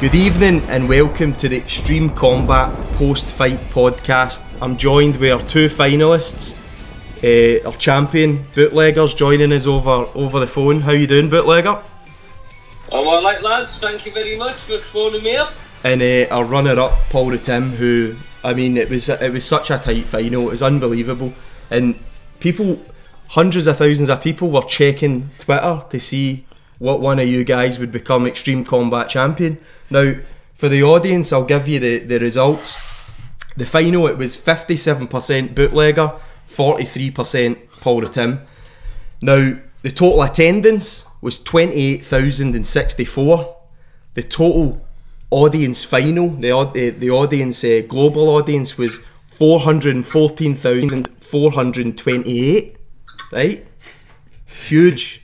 Good evening and welcome to the Extreme Kombat post-fight podcast. I'm joined with our two finalists, our champion Bootlegger's joining us over the phone. How you doing, Bootlegger? I'm alright, lads. Thank you very much for phoning me up. And our runner-up, Paul the Tim, who, I mean, it was such a tight final. It was unbelievable, and hundreds of thousands of people were checking Twitter to see what one of you guys would become Extreme Kombat champion. Now, for the audience, I'll give you the results. The final, it was 57% Bootlegger, 43% Paul the Tim. Now, the total attendance was 28,064. The total audience final, the audience, global audience, was 414,428. Right? Huge.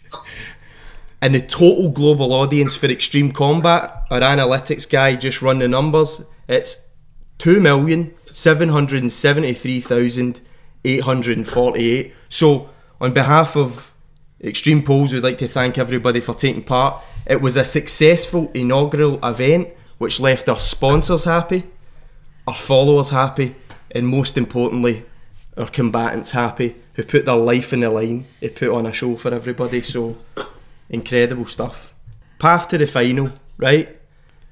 And the total global audience for Extreme Kombat, our analytics guy just run the numbers, it's 2,773,848. So, on behalf of Extreme Polls, we'd like to thank everybody for taking part. It was a successful inaugural event which left our sponsors happy, our followers happy, and most importantly, our combatants happy, who put their life in the line to put on a show for everybody. So, incredible stuff. Path to the final, right?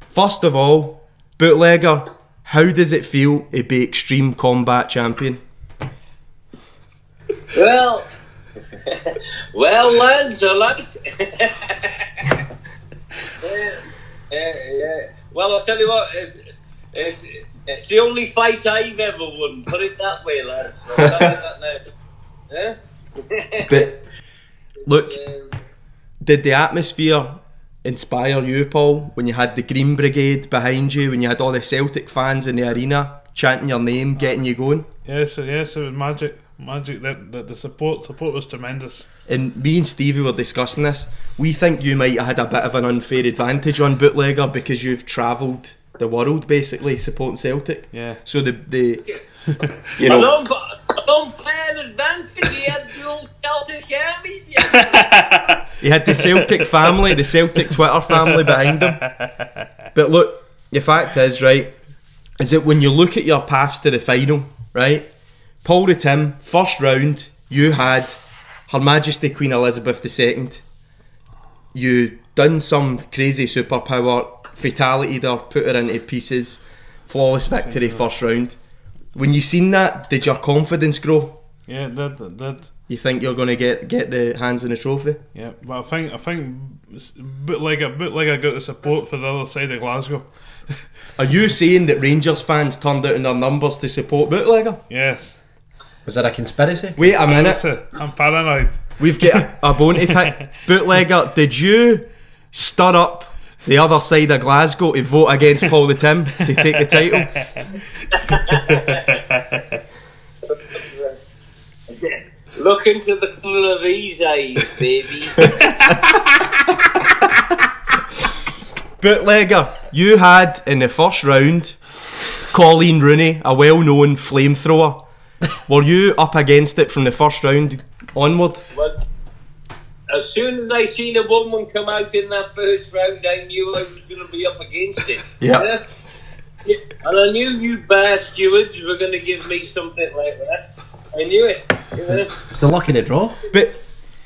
First of all, Bootlegger, how does it feel to be Extreme Kombat champion? Well, lads. Well, I'll tell you what, it's the only fight I've ever won. Put it that way, lads. I'll tell you that now. Yeah? But look, did the atmosphere inspire you, Paul, when you had the Green Brigade behind you, when you had all the Celtic fans in the arena chanting your name, getting you going? Yes, it was magic. That the support was tremendous. And me and Stevie were discussing this. We think you might have had a bit of an unfair advantage on Bootlegger because you've travelled the world basically supporting Celtic. Yeah. So the you know, an unfair advantage. He had the old Celtic army. He had the Celtic family, the Celtic Twitter family behind him. But look, the fact is, right, is that when you look at your paths to the final, right, Paul the Tim, first round, you had Her Majesty Queen Elizabeth II. You done some crazy superpower, fatality'd her, put her into pieces, flawless victory first round. When you seen that, did your confidence grow? Yeah, it did. You think you're going to get the hands on the trophy? Yeah, but I think Bootlegger got the support for the other side of Glasgow. Are you saying that Rangers fans turned out in their numbers to support Bootlegger? Yes. Was that a conspiracy? Wait a minute. I'm paranoid. We've got a bone to pick. Bootlegger, did you stir up the other side of Glasgow to vote against Paul the Tim to take the title? Look into the colour of these eyes, baby. Bootlegger, you had in the first round Colleen Rooney, a well-known flamethrower. Were you up against it from the first round onward? Well, as soon as I seen a woman come out in that first round, I knew I was going to be up against it. Yeah. Yeah. And I knew you bar stewards were going to give me something like that. I knew it. It's the luck in the draw. But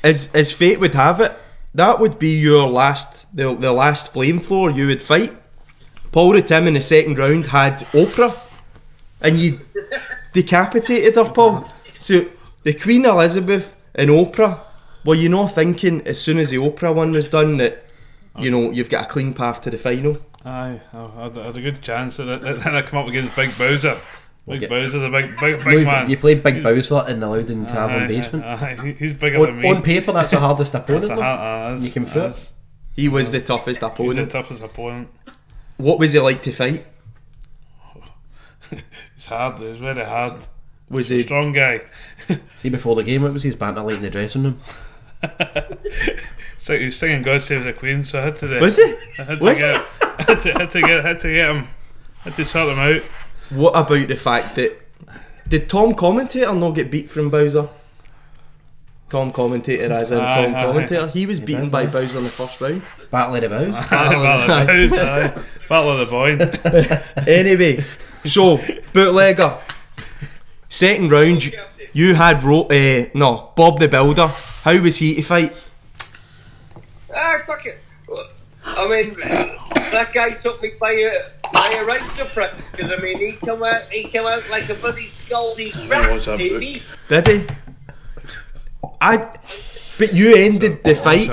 as fate would have it, that would be your last, the last flamethrower you would fight. Paul the Tim in the second round had Oprah, and you decapitated her, Paul. So the Queen Elizabeth and Oprah, were you not thinking as soon as the Oprah one was done that, you know, you've got a clean path to the final? Aye, I had a good chance. Then I come up against Big Bowser. Bowser's a big man. You played Big Bowser in the Loudon Tavern basement. He's bigger than me. On paper, that's the hardest opponent. You came through it. He was the toughest opponent. He was the toughest opponent. What was he like to fight? It's hard. It was very hard. Was he strong guy? See, before the game, it was his banter light in the dressing room. So he was singing "God Save the Queen," so I had to. Was he? I had to get him. Had to sort him out. What about the fact that did Tom Commentator not get beat from Bowser? Tom Commentator, as in Commentator, he was beaten by Bowser in the first round. Battle of the Bows. Battle of the Boyne. Anyway, so Bootlegger, second round, you had Bob the Builder. How was he to fight? Fuck it. I mean, that guy took me by a right surprise. Because I mean, he came out like a bloody scalding rat, baby. Did he? But you ended the fight.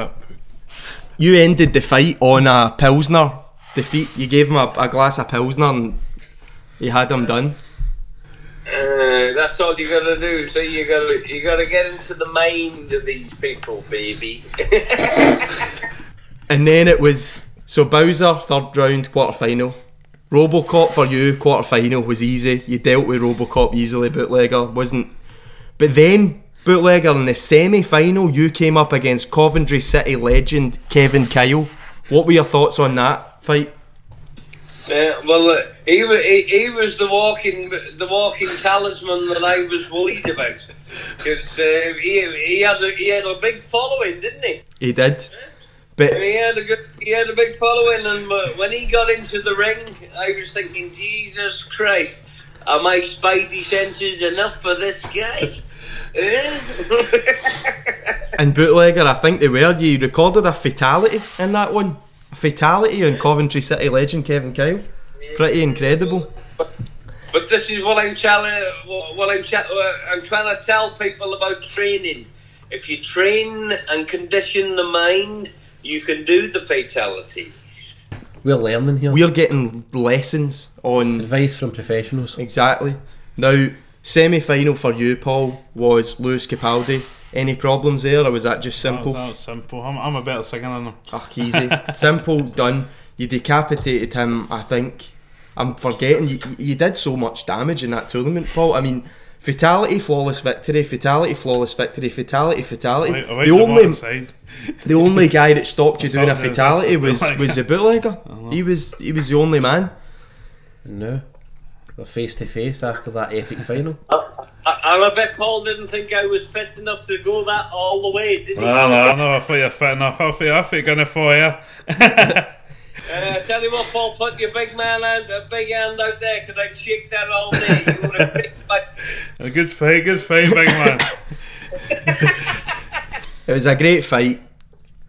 You ended the fight on a Pilsner defeat. You gave him a glass of Pilsner and he had him done. That's all you gotta do. So you gotta get into the mind of these people, baby. And then it was Bowser, third round, quarter final. Robocop for you, quarter final was easy. You dealt with Robocop easily. Bootlegger wasn't. But then Bootlegger in the semi-final, you came up against Coventry City legend Kevin Kyle. What were your thoughts on that fight? Well, he was the walking talisman that I was worried about, because he had a big following, didn't he? He did, but he had a big following, and when he got into the ring, I was thinking, Jesus Christ, are my spidey senses enough for this guy? And Bootlegger, I think they were. You recorded a fatality in that one. A fatality on Coventry City legend Kevin Kyle. Pretty incredible. But this is what I'm trying to tell people about training. If you train and condition the mind, you can do the fatality. We're learning here. We're getting lessons on advice from professionals. Exactly. Now, semi-final for you, Paul, was Lewis Capaldi. Any problems there, or was that just simple? That was simple. I'm a better singer than him. Easy. Simple, done. You decapitated him, I think. I'm forgetting, you did so much damage in that tournament, Paul. I mean, fatality, flawless victory, fatality, flawless victory, fatality, fatality. The only guy that stopped you doing a fatality was the Bootlegger. He was the only man. No. We're face to face after that epic final. I bet Paul didn't think I was fit enough to go that all the way, did he? No, I thought you're fit enough. I thought you're going to fire. I tell you what, Paul, put your big hand out there, because I'd shake that all day. You would have picked my... A good fight, big man. It was a great fight.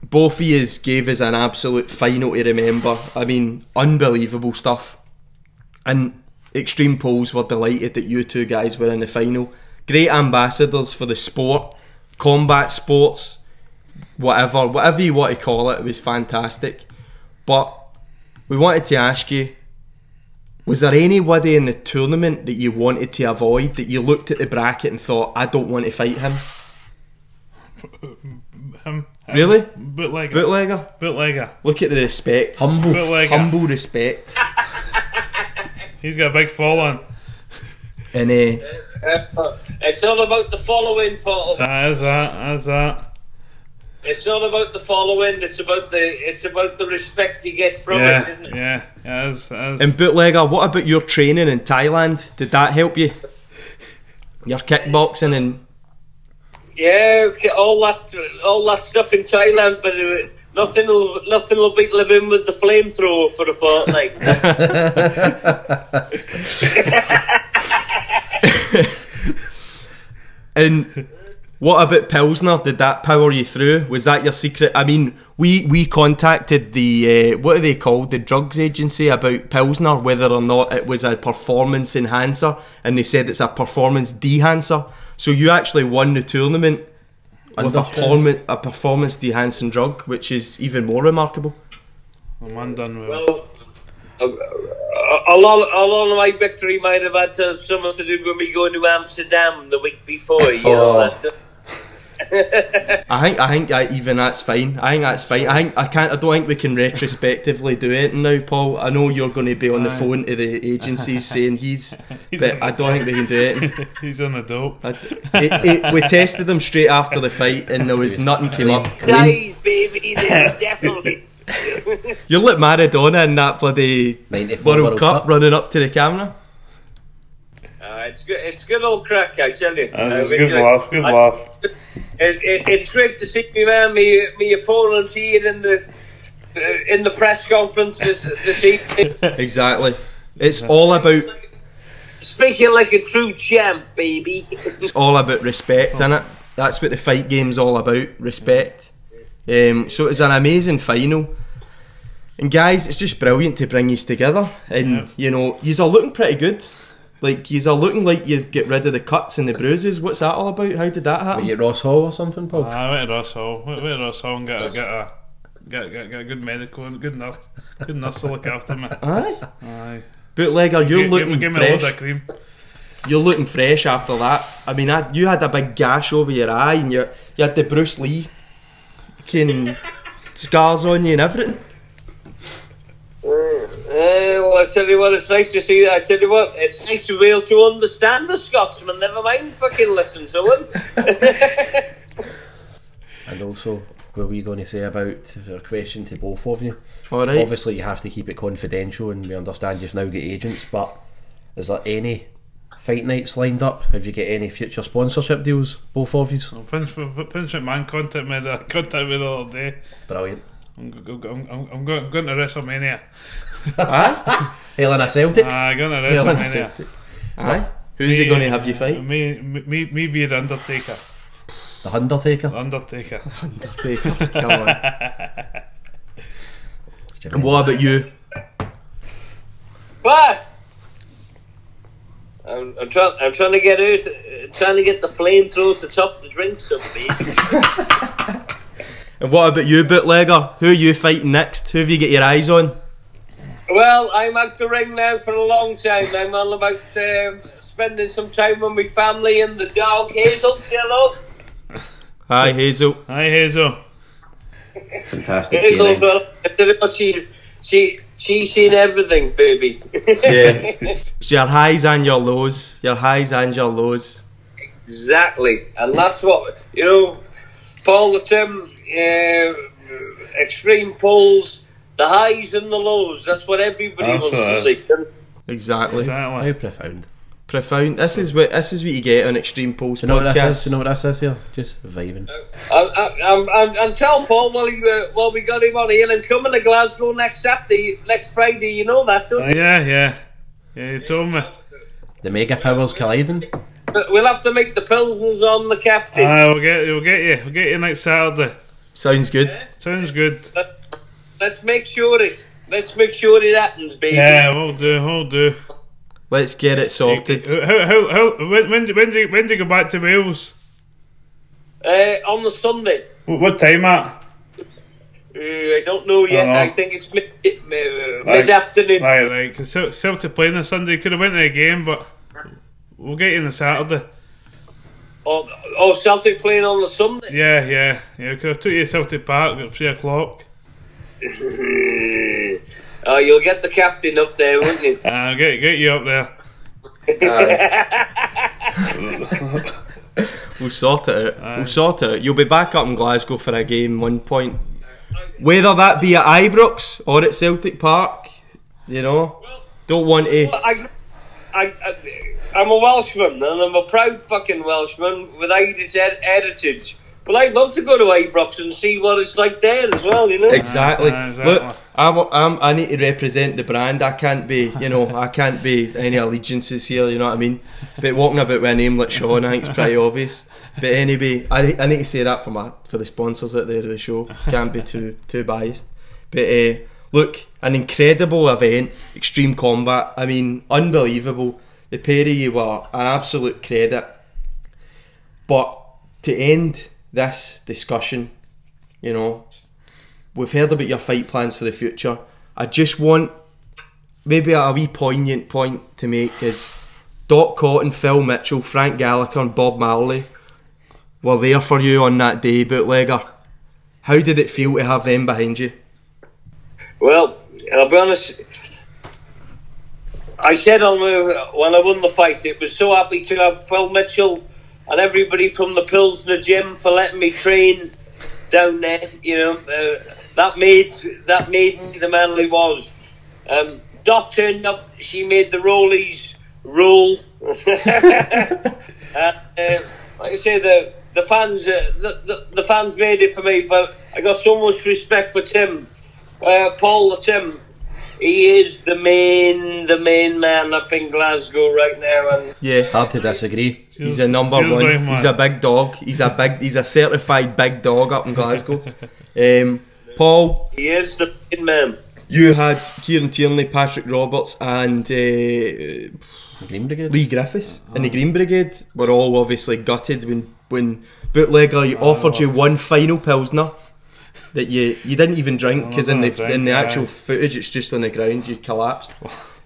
Both of yous gave us an absolute final to remember. I mean, unbelievable stuff. And Extreme Polls were delighted that you two guys were in the final. Great ambassadors for the sport, combat sports, whatever you want to call it. It was fantastic. But we wanted to ask you, was there anybody in the tournament that you wanted to avoid, that you looked at the bracket and thought, I don't want to fight him? Really? Bootlegger. Look at the respect. Humble respect. He's got a big following. And it's all about the following, Paul. Is that. It's not about the following. It's about the respect you get from it, isn't it? Yeah. And Bootlegger, what about your training in Thailand? Did that help you? Your kickboxing and all that stuff in Thailand, but nothing will beat living with the flamethrower for a fortnight. And what about Pilsner? Did that power you through? Was that your secret? I mean, we contacted the what are they called? The drugs agency about Pilsner, whether or not it was a performance enhancer, and they said it's a performance dehancer. So you actually won the tournament with a performance enhancing drug, which is even more remarkable. I'm undone with well, a lot of my victory might have had something to do with me going to Amsterdam the week before. You know that. I think even that's fine. I don't think we can retrospectively do it now, Paul. I know you're going to be on the phone to the agencies saying but I don't think we can do it. He's on the dope. We tested him straight after the fight and there was nothing came up. Guys, baby, definitely. You're like Maradona in that bloody World Cup running up to the camera. It's good old crack, I tell you. It's good laugh. It's great to see me, man. Me opponents here in the in the press conference this evening. Exactly. It's all about. Speaking like a true champ, baby. It's all about respect, innit? That's what the fight game's all about. Respect. So it's an amazing final. And guys, it's just brilliant to bring you together. And you know, yous are looking pretty good. Like, yous are looking like you've get rid of the cuts and the bruises. What's that all about? How did that happen? Were you at Ross Hall or something, Paul? I went to Ross Hall. Went to Ross Hall and get a good medical and good nurse to look after me. Aye. Bootlegger, you're looking give me a load fresh. of cream. You're looking fresh after that. I mean, you had a big gash over your eye, and you had the Bruce Lee fucking scars on you and everything. Well, I tell you what, it's nice to see that. I tell you what, it's nice to be able to understand the Scotsman. Never mind fucking listen to him. And also, what were you going to say about a question to both of you? All right. Obviously, you have to keep it confidential, and we understand you've now got agents. But is there any fight nights lined up? Have you got any future sponsorship deals, both of you? Vince McMahon contacted me the other day. Brilliant. I'm going to WrestleMania. Aye. Hell in a Celtic. I'm going to Hell in a WrestleMania. Celtic. Aye. Who's he going to have you fight? Me be the Undertaker. The Undertaker. Undertaker. Come on. And what about you? But I'm trying to get out, trying to get the flamethrower to top the drinks up, mate. And what about you, Bootlegger? Who are you fighting next? Who have you got your eyes on? Well, I'm out the ring now for a long time. I'm all about spending some time with my family and the dog. Hazel, say hello. Hi, Hazel. Hi, Hazel. Fantastic. Hazel's well. She's seen everything, baby. Yeah. It's your highs and your lows. Your highs and your lows. Exactly, and that's what Paul. The term extreme pulls, the highs and the lows. That's what everybody wants to see. Exactly. How profound. Profound. This is what you get on Extreme Pulse Do you know podcast. what this is? Do you know what this is here? Just vibing. And tell Paul while we got him on here and coming to Glasgow next Friday. You know that, don't you? Yeah. You told me. The mega powers colliding. We'll have to make the pilsners on the captain. We'll get you next Saturday. Sounds good. Sounds good. Let's make sure it happens, baby. Yeah, we'll do. Let's get it sorted. When do you go back to Wales? On the Sunday. What time at? I don't know yet. I think it's mid-afternoon. Right. Cause Celtic playing on Sunday. Could have went to a game, but we'll get you on the Saturday. Oh, Celtic playing on the Sunday? Yeah. We could have took you to Celtic Park at 3 o'clock. Oh, you'll get the captain up there, won't you? I'll get you up there. We'll sort it out. You'll be back up in Glasgow for a game one point. Whether that be at Ibrox or at Celtic Park, don't want to. I'm a Welshman, and I'm a proud fucking Welshman with Irish heritage. But I'd love to go to Ibrox and see what it's like there as well, Exactly. Exactly. Look, I need to represent the brand. I can't be any allegiances here. You know what I mean? But walking about with a name like Sean, I think it's pretty obvious. But anyway, I need to say that for the sponsors out there of the show. Can't be too biased. But look, an incredible event, Extreme Kombat. I mean, unbelievable. The pair of you were an absolute credit. But to end this discussion, we've heard about your fight plans for the future. I just want maybe a wee poignant point to make is Doc Cotton, Phil Mitchell, Frank Gallagher and Bob Marley were there for you on that day, Bootlegger. How did it feel to have them behind you? Well, I'll be honest, I said when I won the fight, it was so happy to have Phil Mitchell and everybody from the Pilsner gym for letting me train down there. That made me the man I was. Doc turned up. She made the rollies roll. Like I say, the fans made it for me. But I got so much respect for Tim. Paul the Tim. He is the main man up in Glasgow right now, and Yes. Hard to disagree. He's a number Cheers, big one. man. He's a big dog. He's a certified big dog up in Glasgow. Paul, he is the main man. you had Kieran Tierney, Patrick Roberts, and Green Brigade. Lee Griffiths in the Green Brigade. Were all obviously gutted when Bootlegger offered you one final pilsner that you didn't even drink, because in the actual footage it's just on the ground. You collapsed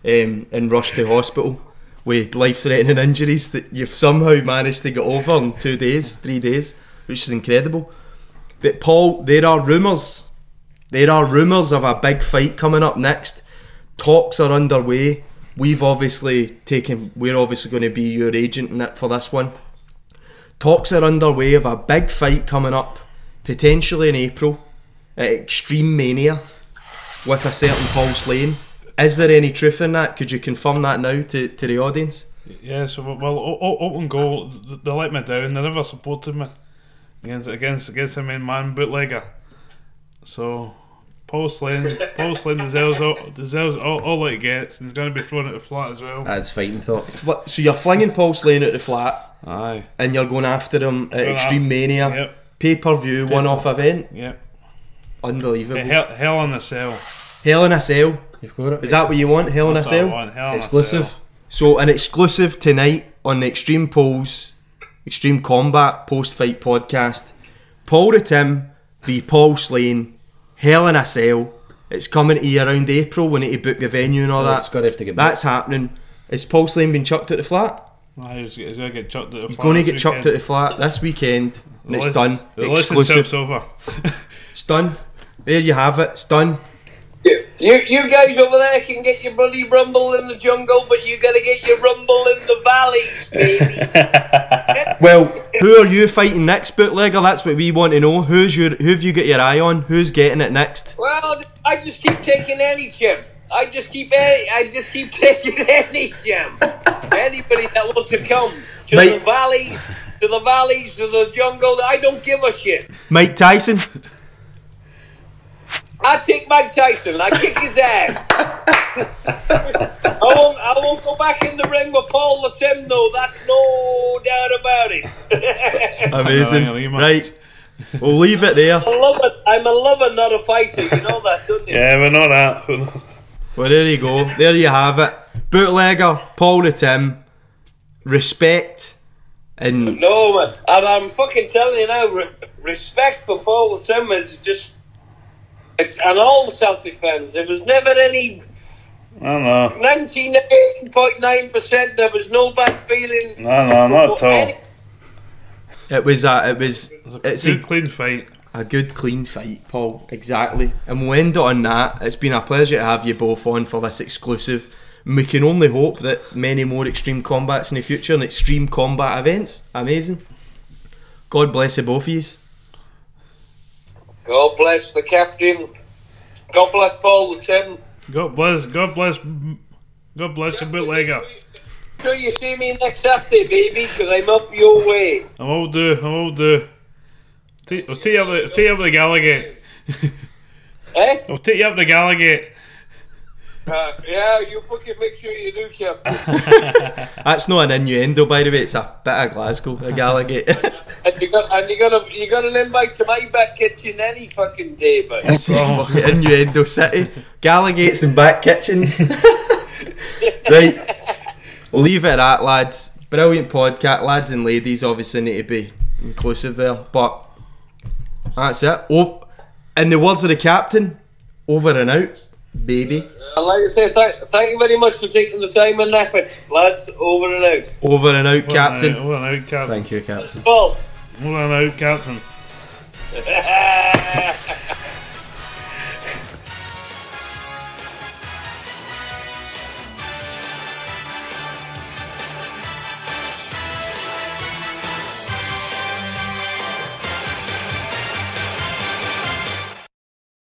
and rushed to hospital with life-threatening injuries that you've somehow managed to get over in 3 days, which is incredible. But Paul, there are rumours of a big fight coming up next. Talks are underway. We're obviously going to be your agent for this one. Talks are underway of a big fight coming up, potentially in April, at Extreme Mania, with a certain Paul Slane. Is there any truth in that? Could you confirm that now to the audience? Yeah, so open goal. They let me down. They never supported me against the main man Bootlegger. So Paul Slane deserves all it gets, and he's going to be thrown at the flat as well. That's fighting talk. So you're flinging Paul Slane at the flat, Aye. and you're going after him at Extreme Mania, Yep. pay-per-view, one-off event. Yep. Unbelievable. Hell in a Cell. Hell in a Cell. You've got it. Is that what you want? Hell in a That's what I Cell? want, Hell in a Exclusive. Cell. So an exclusive tonight on the Extreme Kombat post-fight podcast. Paul the Tim v Paul Slane. Hell in a Cell. It's coming to you around April. We need to book the venue and all that. It's got to have to get That's happening. Is Paul Slane been chucked at the flat? Aye, he's going to get chucked at the He's flat going to this get chucked at the flat this weekend, and it's done. The Exclusive. over. It's done. There you have it. It's done. You guys over there can get your bloody rumble in the jungle, but you got to get your rumble in the valleys, baby. Well, who are you fighting next, Bootlegger? That's what we want to know. Who have you got your eye on? Who's getting it next? Well, I just keep taking any gym. I just keep taking any gym. Anybody that wants to come to Right. the valleys, to the jungle, I don't give a shit. Mike Tyson? I take Mike Tyson. I kick his ass. I won't go back in the ring with Paul the Tim, though. That's no doubt about it. Amazing. Right. We'll leave it there. I'm a lover, not a fighter. You know that, don't you? Yeah, we're not that. Well, there you go. There you have it. Bootlegger, Paul the Tim. Respect. And No, man. I'm fucking telling you now, respect for Paul the Tim is just... And all the Celtic fans, there was never any... I don't know. 99.9%, there was no bad feeling. No, not at all. it's It's a clean fight. a good, clean fight, Paul. Exactly. And we'll end it on that. It's been a pleasure to have you both on for this exclusive. And we can only hope that many more Extreme Kombats in the future and Extreme Kombat events. Amazing. God bless you both of you. God bless the captain. God bless Paul the Tim. God bless the Bootlegger. Sure you see me next Saturday, baby, because I'm up your way. I will do. I'll take you up the Gallagate. Eh? I'll take you up the Gallagate. Yeah, you fucking make sure you do, Captain. That's not an innuendo, by the way. It's a bit of Glasgow, a Gallagate. And you got an invite to my back kitchen any fucking day, but I see fucking innuendo city. Gallagates and back kitchens. Right. We'll leave it at that, lads. Brilliant podcast. Lads and ladies obviously need to be inclusive there. But that's it. Oh, in the words of the captain, over and out, baby. I'd like to say thank you very much for taking the time and effort, lads. Over and out. Over and out, captain. Over and out, Captain. Thank you, Captain. Paul. Over and out, Captain.